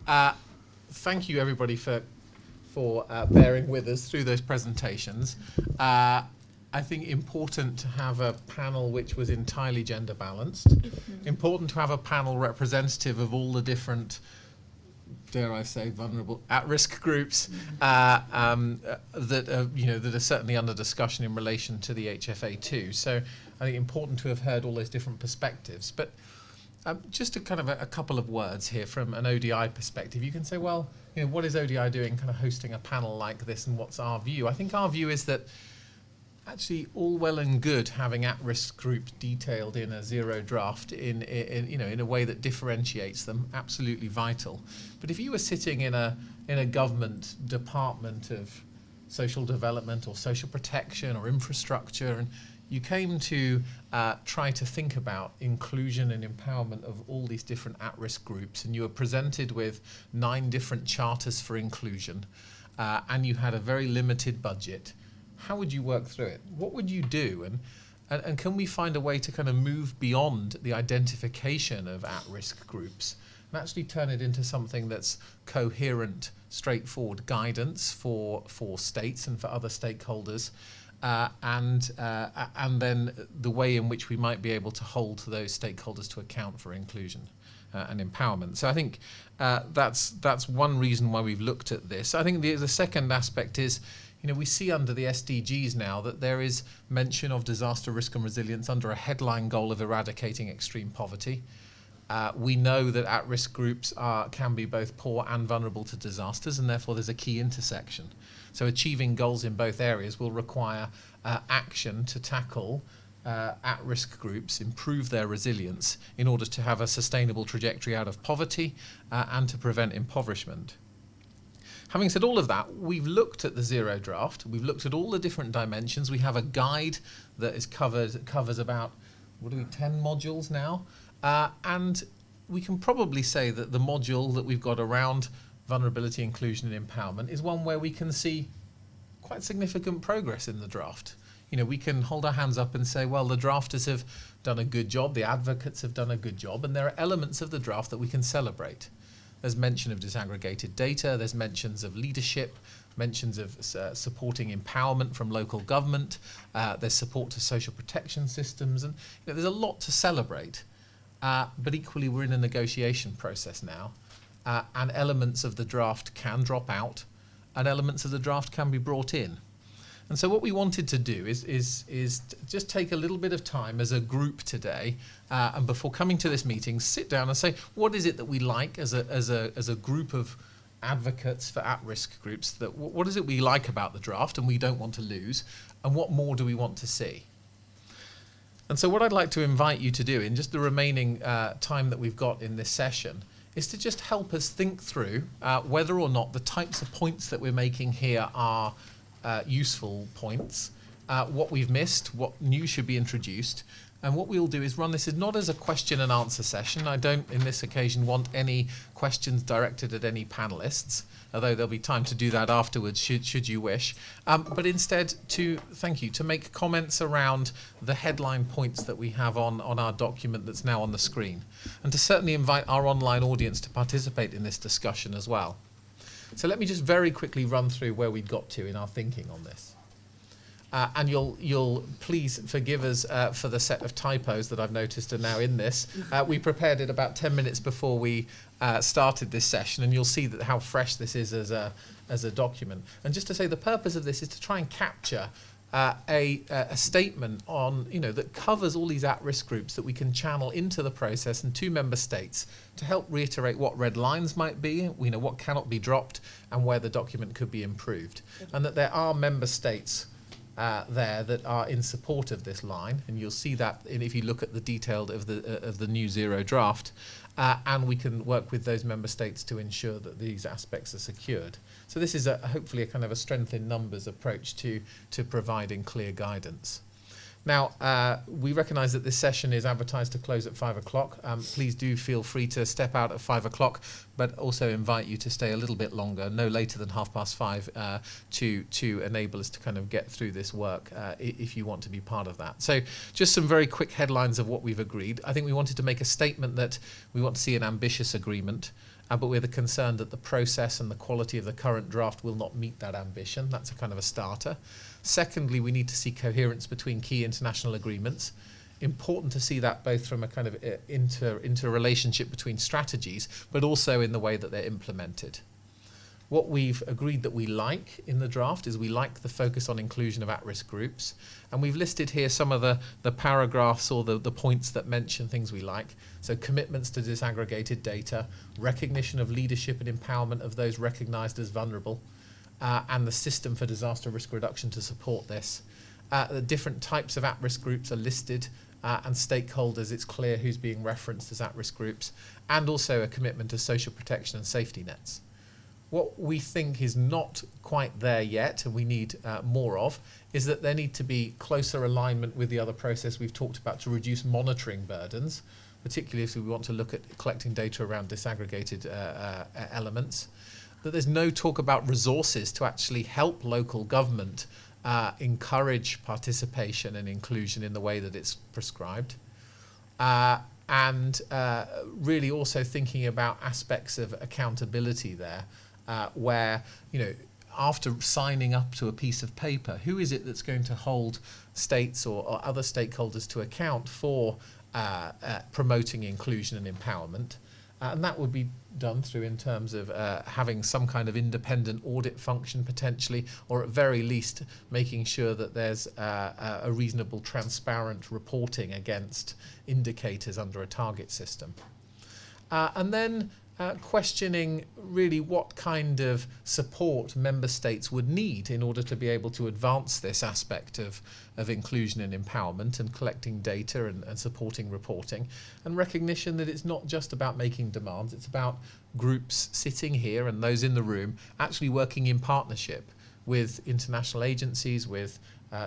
Thank you, everybody, for bearing with us through those presentations. I think important to have a panel which was entirely gender balanced. Important to have a panel representative of all the different, dare I say, vulnerable at-risk groups that are certainly under discussion in relation to the HFA too. So I think important to have heard all those different perspectives. But just a kind of a couple of words here from an ODI perspective. You can say, well, what is ODI doing, kind of hosting a panel like this, and what's our view? I think our view is that actually all well and good having at-risk groups detailed in a zero draft in a way that differentiates them, absolutely vital. But if you were sitting in a government department of social development or social protection or infrastructure, and you came to try to think about inclusion and empowerment of all these different at-risk groups, and you were presented with 9 different charters for inclusion, and you had a very limited budget, how would you work through it? What would you do? And can we find a way to kind of move beyond the identification of at-risk groups and actually turn it into something that's coherent, straightforward guidance for states and for other stakeholders, and then the way in which we might be able to hold those stakeholders to account for inclusion and empowerment. So I think that's one reason why we've looked at this. I think the second aspect is, we see under the SDGs now that there is mention of disaster risk and resilience under a headline goal of eradicating extreme poverty. We know that at-risk groups can be both poor and vulnerable to disasters, and therefore there's a key intersection. So achieving goals in both areas will require action to tackle at-risk groups, improve their resilience in order to have a sustainable trajectory out of poverty and to prevent impoverishment. Having said all of that, we've looked at the zero draft. We've looked at all the different dimensions. We have a guide that covers about 10 modules now, and we can probably say that the module that we've got around vulnerability, inclusion, and empowerment is one where we can see quite significant progress in the draft. We can hold our hands up and say, well, the drafters have done a good job, the advocates have done a good job, and there are elements of the draft that we can celebrate. There's mention of disaggregated data, there's mentions of leadership, mentions of supporting empowerment from local government, there's support to social protection systems, and there's a lot to celebrate. But equally, we're in a negotiation process now, and elements of the draft can drop out, and elements of the draft can be brought in. And so what we wanted to do is just take a little bit of time as a group today, and before coming to this meeting, sit down and say, what is it that we like as a group of advocates for at-risk groups? What is it we like about the draft and we don't want to lose, and what more do we want to see? And so what I'd like to invite you to do in just the remaining time that we've got in this session is to just help us think through whether or not the types of points that we're making here are useful points, what we've missed, what new should be introduced, and what we'll do is run this not as a question and answer session. I don't, in this occasion, want any questions directed at any panelists, although there'll be time to do that afterwards should you wish, but instead to make comments around the headline points that we have on our document that's now on the screen, and to certainly invite our online audience to participate in this discussion as well. So let me just very quickly run through where we got to in our thinking on this. And you'll please forgive us for the set of typos that I've noticed are now in this. We prepared it about 10 minutes before we started this session, and you'll see that how fresh this is as a document. And just to say, the purpose of this is to try and capture a statement on, that covers all these at-risk groups that we can channel into the process and to member states to help reiterate what red lines might be, what cannot be dropped, and where the document could be improved. And that there are member states there that are in support of this line, and you'll see that if you look at the detailed of the new zero draft, and we can work with those member states to ensure that these aspects are secured. So this is hopefully a kind of a strength in numbers approach to providing clear guidance. Now, we recognise that this session is advertised to close at 5 o'clock. Please do feel free to step out at 5 o'clock, but also invite you to stay a little bit longer, no later than 5:30, to enable us to kind of get through this work if you want to be part of that. So just some very quick headlines of what we've agreed. I think we wanted to make a statement that we want to see an ambitious agreement. but we're concerned that the process and the quality of the current draft will not meet that ambition. That's a kind of a starter. Secondly, we need to see coherence between key international agreements. Important to see that both from a kind of interrelationship between strategies, but also in the way that they're implemented. What we've agreed that we like in the draft is we like the focus on inclusion of at-risk groups. And we've listed here some of the paragraphs or the points that mention things we like. So commitments to disaggregated data, recognition of leadership and empowerment of those recognized as vulnerable, and the system for disaster risk reduction to support this. The different types of at-risk groups are listed, and stakeholders, it's clear who's being referenced as at-risk groups, and also a commitment to social protection and safety nets. What we think is not quite there yet, and we need more of, is that there need to be closer alignment with the other process we've talked about to reduce monitoring burdens, particularly if we want to look at collecting data around disaggregated elements. That there's no talk about resources to actually help local government encourage participation and inclusion in the way that it's prescribed. And really also thinking about aspects of accountability there, where, after signing up to a piece of paper, who is it that's going to hold states or other stakeholders to account for promoting inclusion and empowerment? And that would be done through in terms of having some kind of independent audit function potentially, or at very least making sure that there's a reasonable transparent reporting against indicators under a target system. And then questioning really what kind of support member states would need in order to be able to advance this aspect of inclusion and empowerment and collecting data and supporting reporting, and recognition that it's not just about making demands, it's about groups sitting here and those in the room actually working in partnership with international agencies, with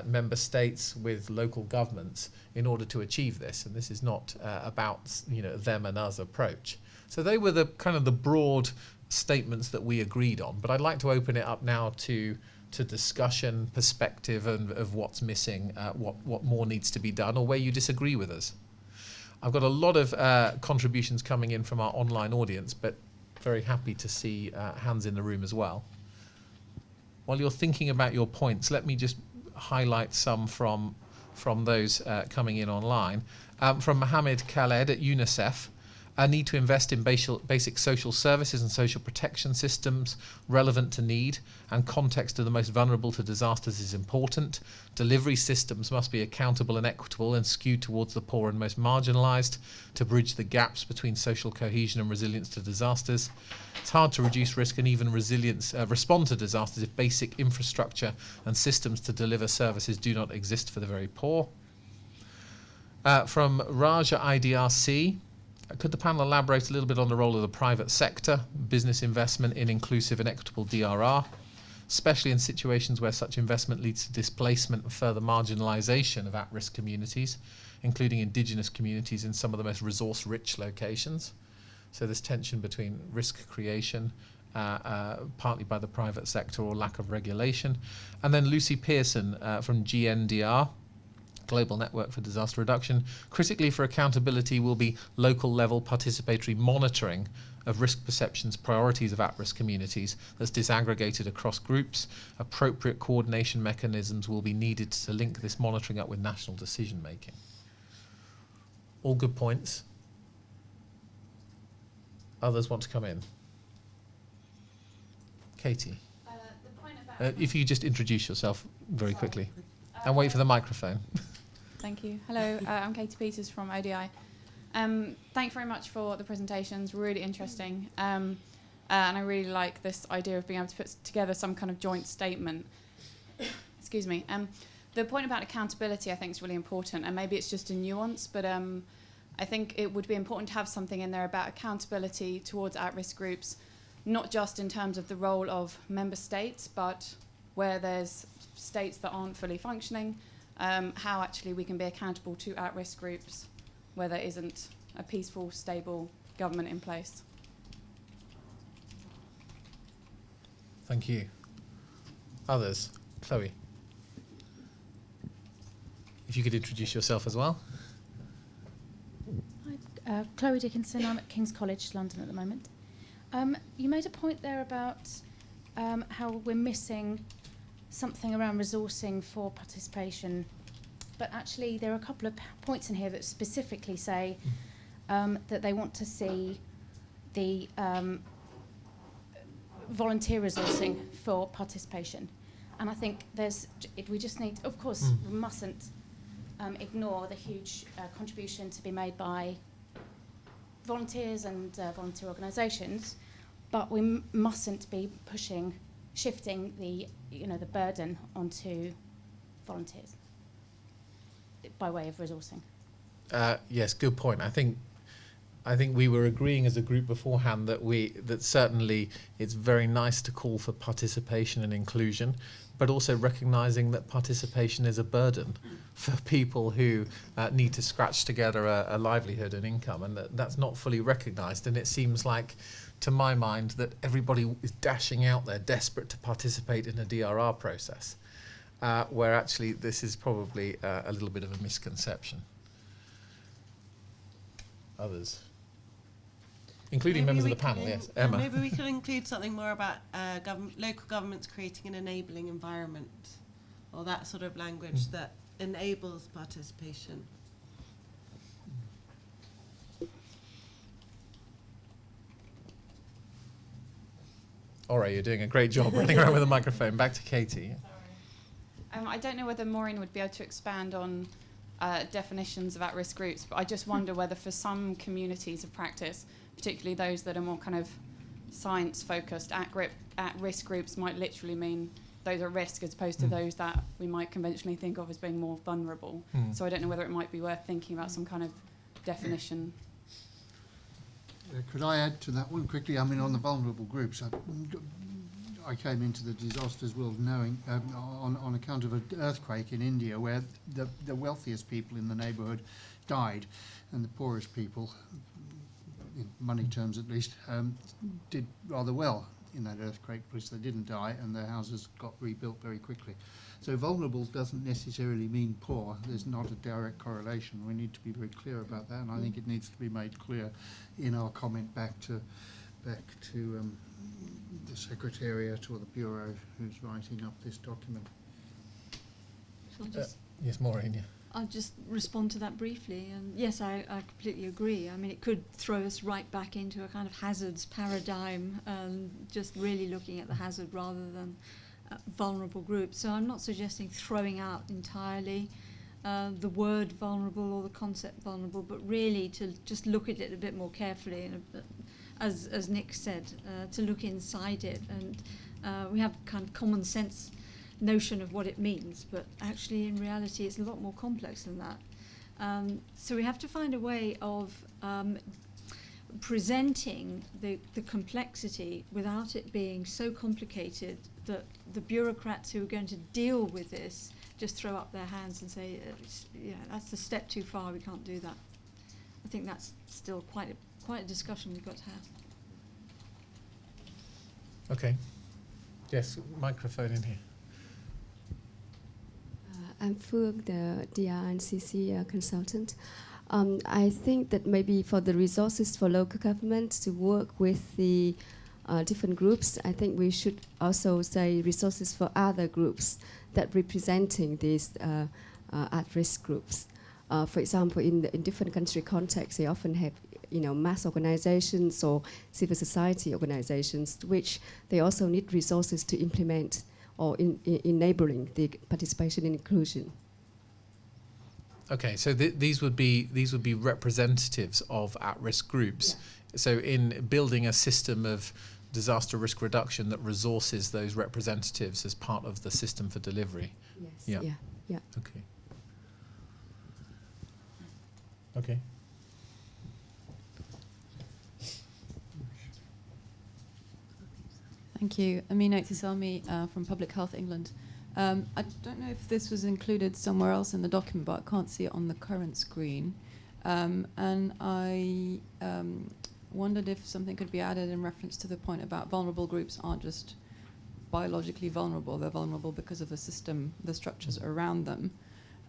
member states, with local governments in order to achieve this. And this is not about them and us approach. So they were the kind of the broad statements that we agreed on. But I'd like to open it up now to discussion, perspective, and of what's missing, what more needs to be done, or where you disagree with us. I've got a lot of contributions coming in from our online audience, but very happy to see hands in the room as well. While you're thinking about your points, let me just highlight some from those coming in online. From Mohammed Khaled at UNICEF, a need to invest in basic social services and social protection systems relevant to need and context of the most vulnerable to disasters is important. Delivery systems must be accountable and equitable and skewed towards the poor and most marginalised to bridge the gaps between social cohesion and resilience to disasters. It's hard to reduce risk and even respond to disasters if basic infrastructure and systems to deliver services do not exist for the very poor. From Raja IDRC, could the panel elaborate a little bit on the role of the private sector, business investment in inclusive and equitable DRR, especially in situations where such investment leads to displacement and further marginalisation of at-risk communities, including indigenous communities in some of the most resource-rich locations? So this tension between risk creation, partly by the private sector or lack of regulation. And then Lucy Pearson from GNDR, Global Network for Disaster Reduction. Critically for accountability will be local level participatory monitoring of risk perceptions, priorities of at-risk communities that's disaggregated across groups. Appropriate coordination mechanisms will be needed to link this monitoring up with national decision making. All good points. Others want to come in? Katie, the point about if you just introduce yourself very quickly and wait for the microphone. Thank you. Hello, I'm Katie Peters from ODI. Thank you very much for the presentations, really interesting. And I really like this idea of being able to put together some kind of joint statement. Excuse me. The point about accountability I think is really important, and maybe it's just a nuance, but I think it would be important to have something in there about accountability towards at-risk groups, not just in terms of the role of member states, but where there's states that aren't fully functioning, how actually we can be accountable to at-risk groups where there isn't a peaceful, stable government in place. Thank you. Others? Chloe? If you could introduce yourself as well. Chloe Dickinson, I'm at King's College London at the moment. You made a point there about how we're missing something around resourcing for participation, but actually there are a couple of points in here that specifically say that they want to see the volunteer resourcing for participation. And I think we just need, of course, we mustn't ignore the huge contribution to be made by volunteers and volunteer organisations, but we mustn't be shifting the burden onto volunteers by way of resourcing. Yes, good point. I think we were agreeing as a group beforehand that certainly it's very nice to call for participation and inclusion, but also recognising that participation is a burden for people who need to scratch together a livelihood and income, and that's not fully recognised. And it seems like, to my mind, that everybody is dashing out there desperate to participate in a DRR process, where actually this is probably a little bit of a misconception. Others? Including members of the panel, yes. Emma. Maybe we could include something more about local governments creating an enabling environment, or that sort of language that enables participation. All right, you're doing a great job running around with a microphone. Back to Katie. I don't know whether Maureen would be able to expand on definitions of at-risk groups, but I just wonder whether for some communities of practice, particularly those that are more kind of science-focused, at-risk groups might literally mean those are at risk as opposed to those that we might conventionally think of as being more vulnerable. So I don't know whether it might be worth thinking about some kind of definition. Could I add to that one quickly? I mean, on the vulnerable groups, I came into the disasters world knowing, on account of an earthquake in India, where the wealthiest people in the neighbourhood died, and the poorest people, in money terms at least, did rather well in that earthquake, because they didn't die and their houses got rebuilt very quickly. So vulnerable doesn't necessarily mean poor. There's not a direct correlation. We need to be very clear about that, and I think it needs to be made clear in our comment back to the Secretariat or the Bureau who's writing up this document. Yes, Maureen. Yeah. I'll just respond to that briefly. And yes, I completely agree. I mean, it could throw us right back into a kind of hazards paradigm, just really looking at the hazard rather than vulnerable groups. So I'm not suggesting throwing out entirely the word vulnerable or the concept vulnerable, but really to just look at it a bit more carefully, and as Nick said, to look inside it. And we have kind of common sense notion of what it means, but actually in reality it's a lot more complex than that. So we have to find a way of presenting the complexity without it being so complicated that the bureaucrats who are going to deal with this just throw up their hands and say, that's a step too far, we can't do that. I think that's still quite a discussion we've got to have. Okay. Yes, microphone in here. I'm Phương, the DR and CC consultant. I think that maybe for the resources for local government to work with the different groups, I think we should also say resources for other groups that representing these at-risk groups. For example, in different country contexts, they often have mass organizations or civil society organizations, which they also need resources to implement or enabling the participation and inclusion. Okay, so these would be representatives of at-risk groups. Yeah. So in building a system of disaster risk reduction that resources those representatives as part of the system for delivery. Yes. Yeah. Okay. Okay. Thank you. Amina Iktisalmi from Public Health England. I don't know if this was included somewhere else in the document, but I can't see it on the current screen. And I wondered if something could be added in reference to the point about vulnerable groups aren't just biologically vulnerable, they're vulnerable because of the system, the structures around them.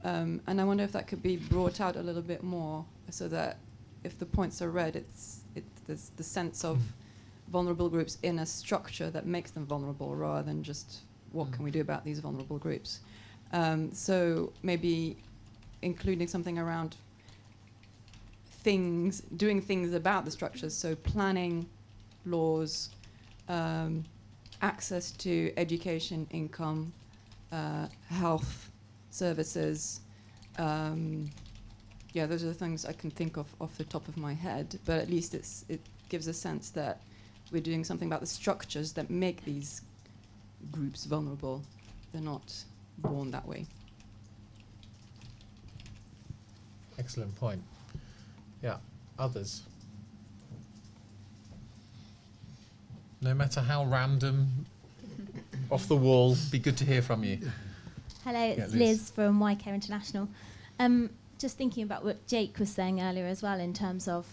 And I wonder if that could be brought out a little bit more so that if the points are read, there's the sense of vulnerable groups in a structure that makes them vulnerable rather than just what can we do about these vulnerable groups. So maybe including something around doing things about the structures, so planning, laws, access to education, income, health services. Those are the things I can think of off the top of my head, but at least it gives a sense that we're doing something about the structures that make these groups vulnerable. They're not born that way. Excellent point. Yeah, others? No matter how random, off the wall, be good to hear from you. Hello, it's Liz from Y Care International. Just thinking about what Jake was saying earlier as well, in terms of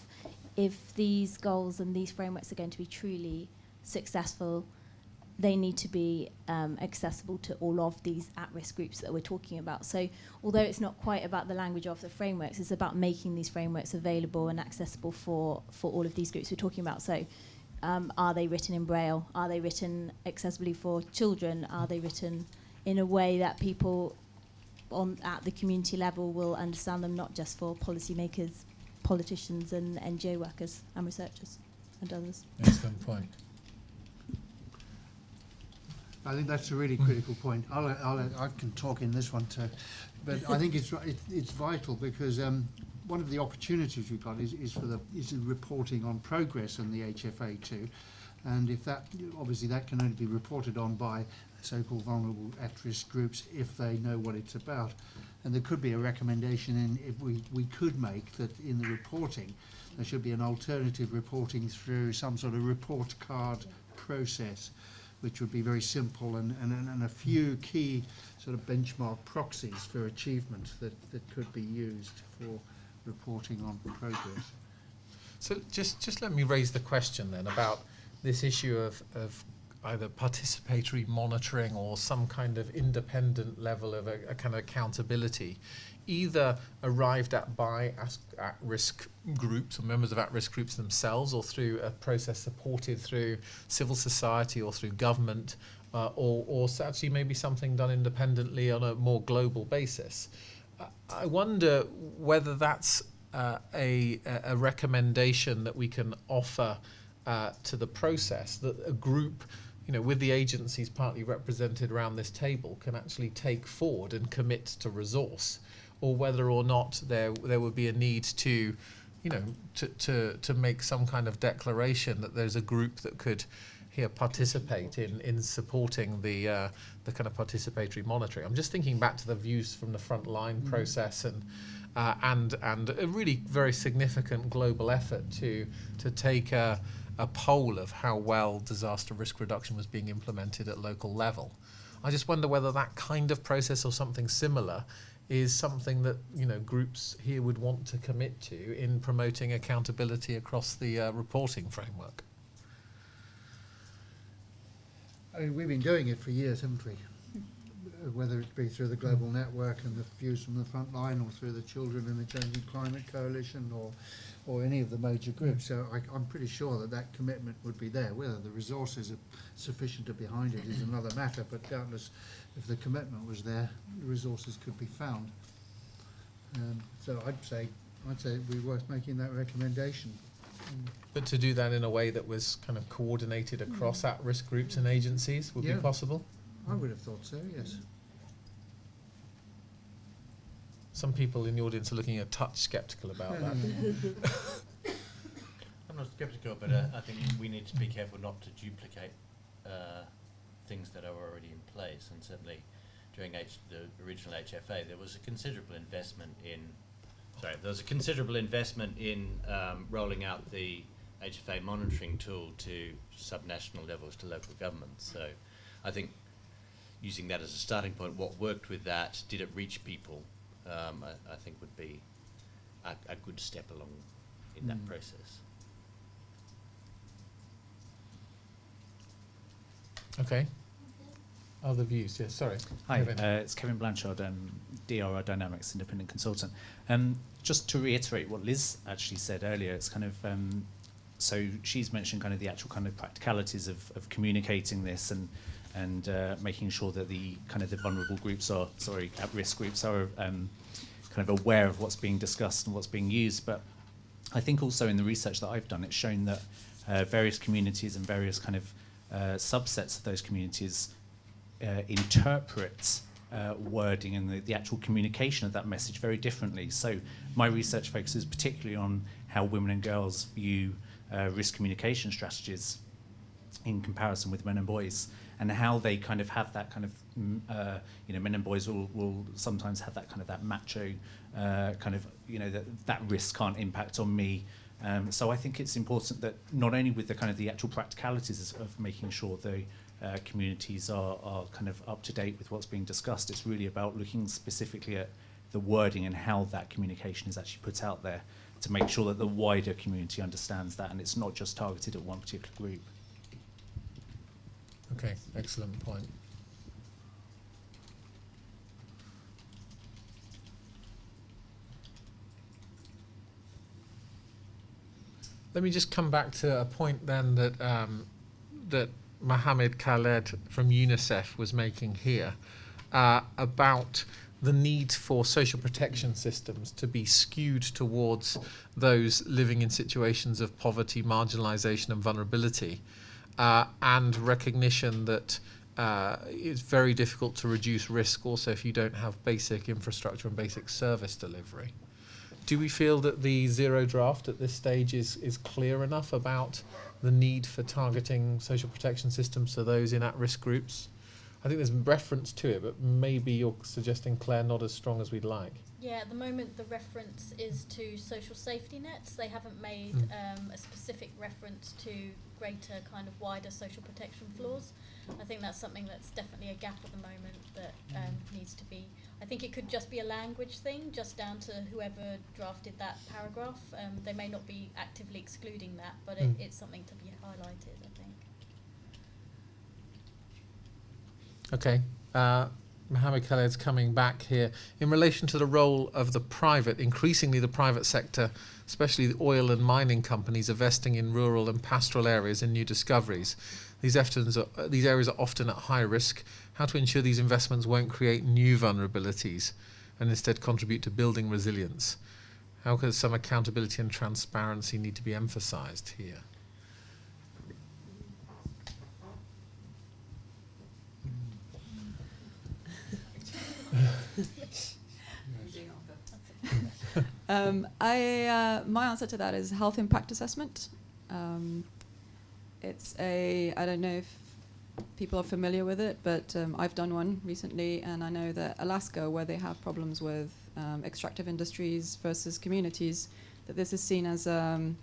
if these goals and these frameworks are going to be truly successful, they need to be accessible to all of these at-risk groups that we're talking about. So although it's not quite about the language of the frameworks, it's about making these frameworks available and accessible for all of these groups we're talking about. So are they written in Braille? Are they written accessibly for children? Are they written in a way that people at the community level will understand them, not just for policymakers, politicians and NGO workers and researchers and others? Excellent point. I think that's a really critical point. I can talk in this one too, but I think it's vital because one of the opportunities we've got is the reporting on progress in the HFA too, and if that obviously that can only be reported on by so-called vulnerable at-risk groups if they know what it's about, and there could be a recommendation if we could make that in the reporting there should be an alternative reporting through some sort of report card process, which would be very simple and a few key sort of benchmark proxies for achievement that could be used for reporting on progress. So just let me raise the question then about this issue of either participatory monitoring or some kind of independent level of a kind of accountability, either arrived at by at-risk groups or members of at-risk groups themselves, or through a process supported through civil society or through government, or actually maybe something done independently on a more global basis. I wonder whether that's a recommendation that we can offer to the process, that a group, with the agencies partly represented around this table, can actually take forward and commit to resource, or whether or not there would be a need to make some kind of declaration that there's a group that could here participate in supporting the kind of participatory monitoring. I'm just thinking back to the views from the frontline process and a really very significant global effort to take a poll of how well disaster risk reduction was being implemented at local level. I just wonder whether that kind of process or something similar is something that groups here would want to commit to in promoting accountability across the reporting framework. I mean, we've been doing it for years, haven't we? Whether it be through the global network and the views from the front line, or through the Children in the Changing Climate Coalition, or any of the major groups. So I'm pretty sure that commitment would be there. Whether the resources are sufficient behind it is another matter, but doubtless if the commitment was there, the resources could be found. So I'd say it'd be worth making that recommendation. But to do that in a way that was kind of coordinated across at-risk groups and agencies would be possible? I would have thought so, yes. Some people in the audience are looking a touch sceptical about that. I'm not sceptical, but I think we need to be careful not to duplicate things that are already in place. And certainly during the original HFA, there was a considerable investment in rolling out the HFA monitoring tool to subnational levels, to local governments. So I think using that as a starting point, what worked with that, did it reach people, I think would be a good step along in that process. Okay. Other views? Yes, sorry. Hi, it's Kevin Blanchard, DRI Dynamics Independent Consultant. Just to reiterate what Liz actually said earlier, it's kind of so she's mentioned kind of the actual kind of practicalities of communicating this and making sure that the kind of the vulnerable groups are, at-risk groups are kind of aware of what's being discussed and what's being used. But I think also in the research that I've done, it's shown that various communities and various kind of subsets of those communities interpret wording and the actual communication of that message very differently. So my research focuses particularly on how women and girls view risk communication strategies in comparison with men and boys, and how they kind of have that kind of, men and boys will sometimes have that kind of that macho kind of, that risk can't impact on me. So I think it's important that not only with the kind of the actual practicalities of making sure the communities are kind of up to date with what's being discussed, it's really about looking specifically at the wording and how that communication is actually put out there to make sure that the wider community understands that and it's not just targeted at one particular group. Okay, excellent point. Let me just come back to a point then that that Mohammed Khaled from UNICEF was making here about the need for social protection systems to be skewed towards those living in situations of poverty, marginalisation and vulnerability, and recognition that it's very difficult to reduce risk also if you don't have basic infrastructure and basic service delivery. Do we feel that the zero draft at this stage is clear enough about the need for targeting social protection systems for those in at-risk groups? I think there's reference to it, but maybe you're suggesting, Claire, not as strong as we'd like. Yeah, at the moment the reference is to social safety nets. They haven't made a specific reference to greater kind of wider social protection floors. I think that's something that's definitely a gap at the moment that needs to be. I think it could just be a language thing, just down to whoever drafted that paragraph. They may not be actively excluding that, but it's something to be highlighted, I think. Okay. Mohammed Khaled's coming back here. In relation to the role of the private, increasingly the private sector, especially the oil and mining companies, investing in rural and pastoral areas and new discoveries. These areas are often at high risk. How to ensure these investments won't create new vulnerabilities and instead contribute to building resilience? How could some accountability and transparency need to be emphasised here? My answer to that is health impact assessment. It's I don't know if people are familiar with it, but I've done one recently, and I know that Alaska, where they have problems with extractive industries versus communities, that this is seen as a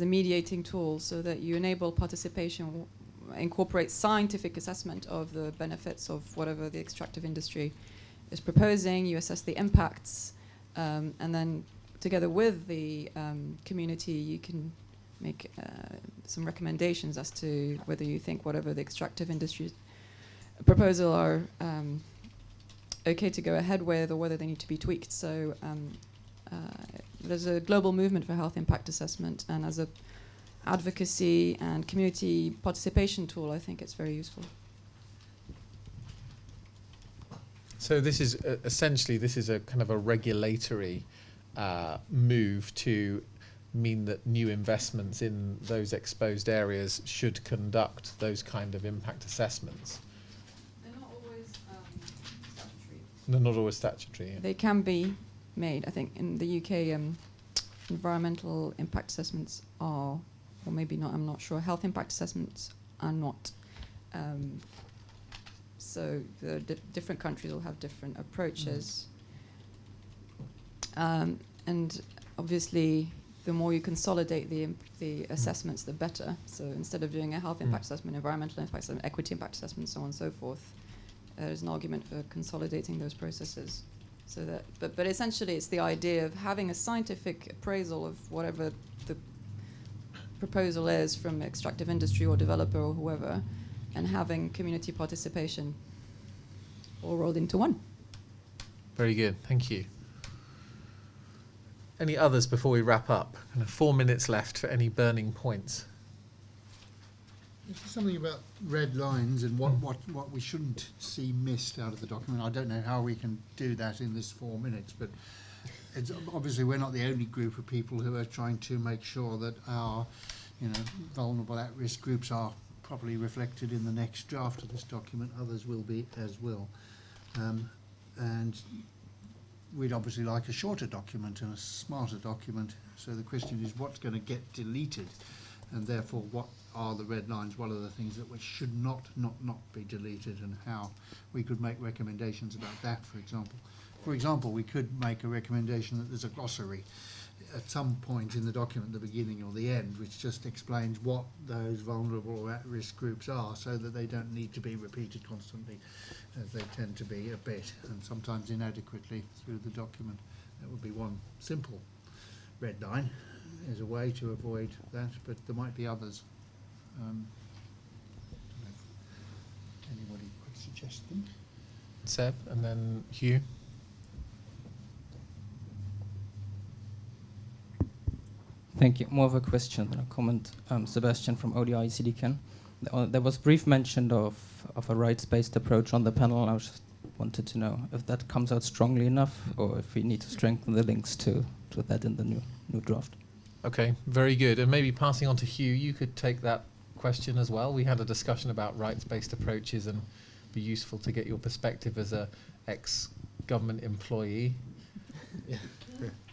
mediating tool so that you enable participation, incorporate scientific assessment of the benefits of whatever the extractive industry is proposing. You assess the impacts, and then together with the community, you can make some recommendations as to whether you think whatever the extractive industry proposal are okay to go ahead with or whether they need to be tweaked. So there's a global movement for health impact assessment, and as a advocacy and community participation tool, I think it's very useful. So this is essentially a kind of a regulatory move to mean that new investments in those exposed areas should conduct those kind of impact assessments. They're not always statutory. They're not always statutory. Yeah. They can be made. I think in the UK, environmental impact assessments are, or maybe not, I'm not sure. Health impact assessments are not. So the different countries will have different approaches. And obviously, the more you consolidate the assessments, the better. So instead of doing a health impact assessment, environmental impact assessment, equity impact assessment, so on and so forth, there's an argument for consolidating those processes. So that, but essentially, it's the idea of having a scientific appraisal of whatever the proposal is from extractive industry or developer or whoever, and having community participation all rolled into one. Very good, thank you. Any others before we wrap up? Kind of 4 minutes left for any burning points. This is something about red lines and what we shouldn't see missed out of the document. I don't know how we can do that in this 4 minutes, but it's obviously we're not the only group of people who are trying to make sure that our, vulnerable at-risk groups are properly reflected in the next draft of this document. Others will be as well. And we'd obviously like a shorter document and a smarter document. So the question is, what's going to get deleted? And therefore, what are the red lines? What are the things that should not be deleted, and how we could make recommendations about that, for example. For example, we could make a recommendation that there's a glossary at some point in the document, the beginning or the end, which just explains what those vulnerable or at-risk groups are, so that they don't need to be repeated constantly, as they tend to be a bit, and sometimes inadequately through the document. That would be one simple red line. There's a way to avoid that, but there might be others. I don't know if anybody could suggest them. Seb, and then Hugh. Thank you. More of a question than a comment. Sebastian from ODI CDCAN. There was brief mention of a rights-based approach on the panel, and I just wanted to know if that comes out strongly enough, or if we need to strengthen the links to that in the new draft. Okay, very good. And maybe passing on to Hugh, you could take that question as well. We had a discussion about rights-based approaches, and be useful to get your perspective as a ex-government employee. Yeah.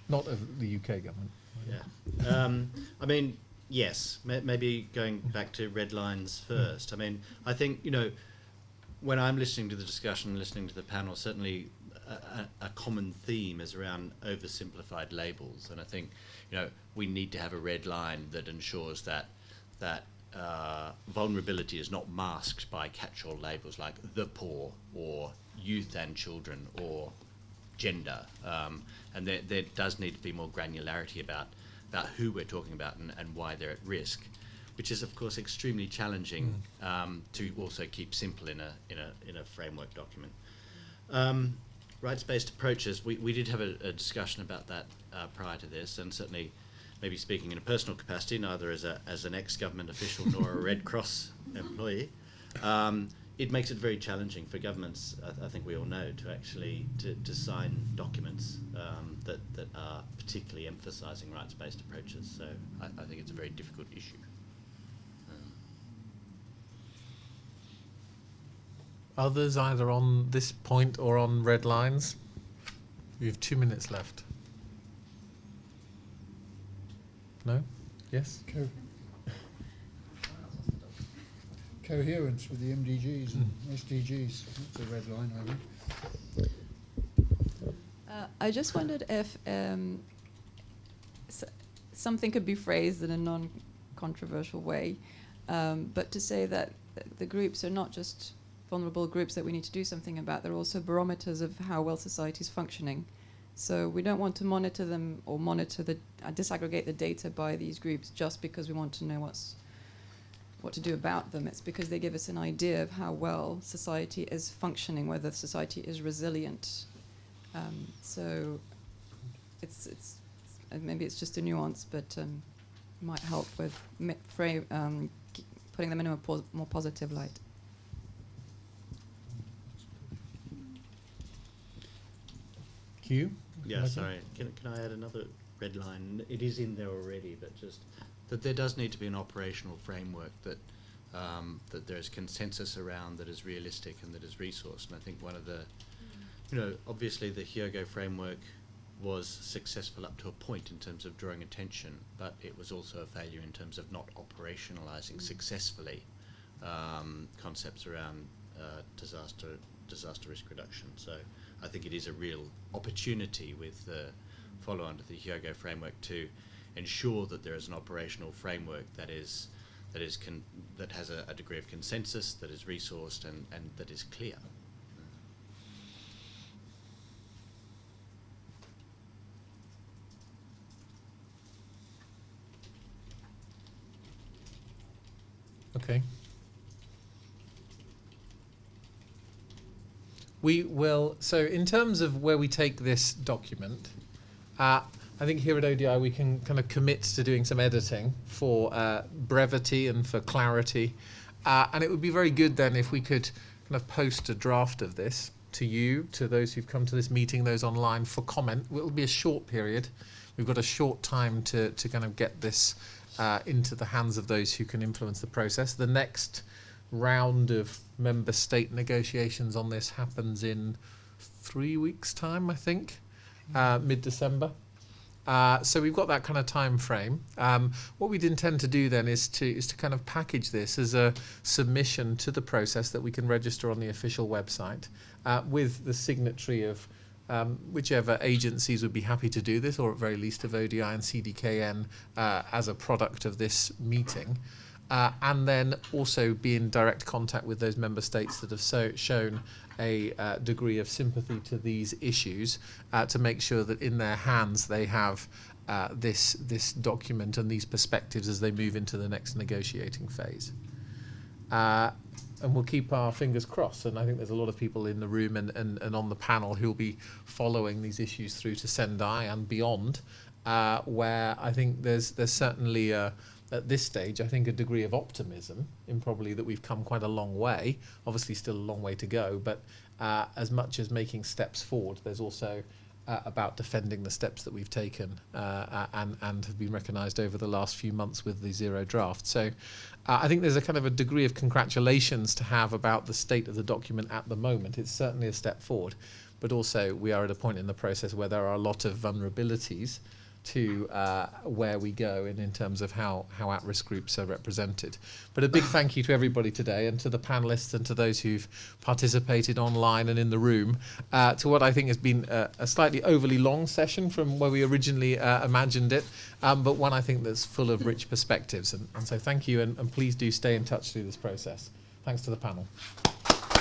Not of the UK government. Yeah. I mean, yes, maybe going back to red lines first. I mean, I think, when I'm listening to the discussion, listening to the panel, certainly a common theme is around oversimplified labels. And I think, we need to have a red line that ensures that vulnerability is not masked by catch-all labels like the poor or youth and children or gender. And there does need to be more granularity about who we're talking about and why they're at risk, which is of course extremely challenging to also keep simple in a framework document. Rights-based approaches, we did have a discussion about that prior to this, and certainly maybe speaking in a personal capacity, neither as an ex-government official nor a Red Cross employee, it makes it very challenging for governments, I think we all know, to actually to sign documents that are particularly emphasising rights-based approaches. So I think it's a very difficult issue. Others either on this point or on red lines? We have 2 minutes left. No? Yes? Coherence with the MDGs and SDGs. That's a red line, I think. I just wondered if something could be phrased in a non-controversial way, but to say that the groups are not just vulnerable groups that we need to do something about, they're also barometers of how well society is functioning. So we don't want to monitor them or disaggregate the data by these groups just because we want to know what to do about them. It's because they give us an idea of how well society is functioning, whether society is resilient. So it's maybe it's just a nuance, but might help with putting them in a more positive light. Hugh? Yeah, sorry. Can I add another red line? It is in there already, but just that there does need to be an operational framework that there's consensus around, that is realistic and that is resourced. And I think one of the, obviously the Hyogo framework was successful up to a point in terms of drawing attention, but it was also a failure in terms of not operationalising successfully concepts around disaster risk reduction. So I think it is a real opportunity with the follow-on to the Hyogo framework to ensure that there is an operational framework that has a degree of consensus, that is resourced and that is clear. Okay. We will, so in terms of where we take this document, I think here at ODI we can kind of commit to doing some editing for brevity and for clarity. And it would be very good then if we could kind of post a draft of this to you, to those who've come to this meeting, those online, for comment. It will be a short period. We've got a short time to kind of get this into the hands of those who can influence the process. The next round of member state negotiations on this happens in 3 weeks' time, I think, mid-December. So we've got that kind of time frame. What we'd intend to do then is to kind of package this as a submission to the process that we can register on the official website with the signatory of whichever agencies would be happy to do this, or at very least of ODI and CDKN as a product of this meeting. And then also be in direct contact with those member states that have shown a degree of sympathy to these issues to make sure that in their hands they have this document and these perspectives as they move into the next negotiating phase. And we'll keep our fingers crossed, and I think there's a lot of people in the room and on the panel who will be following these issues through to Sendai and beyond, where I think there's certainly at this stage, I think, a degree of optimism in probably that we've come quite a long way. Obviously still a long way to go, but as much as making steps forward, there's also about defending the steps that we've taken and have been recognised over the last few months with the zero draft. So I think there's a kind of a degree of congratulations to have about the state of the document at the moment. It's certainly a step forward, but also we are at a point in the process where there are a lot of vulnerabilities to where we go in terms of how at-risk groups are represented. But a big thank you to everybody today, and to the panellists and to those who've participated online and in the room, to what I think has been a slightly overly long session from where we originally imagined it, but one I think that's full of rich perspectives. And so thank you, and please do stay in touch through this process. Thanks to the panel.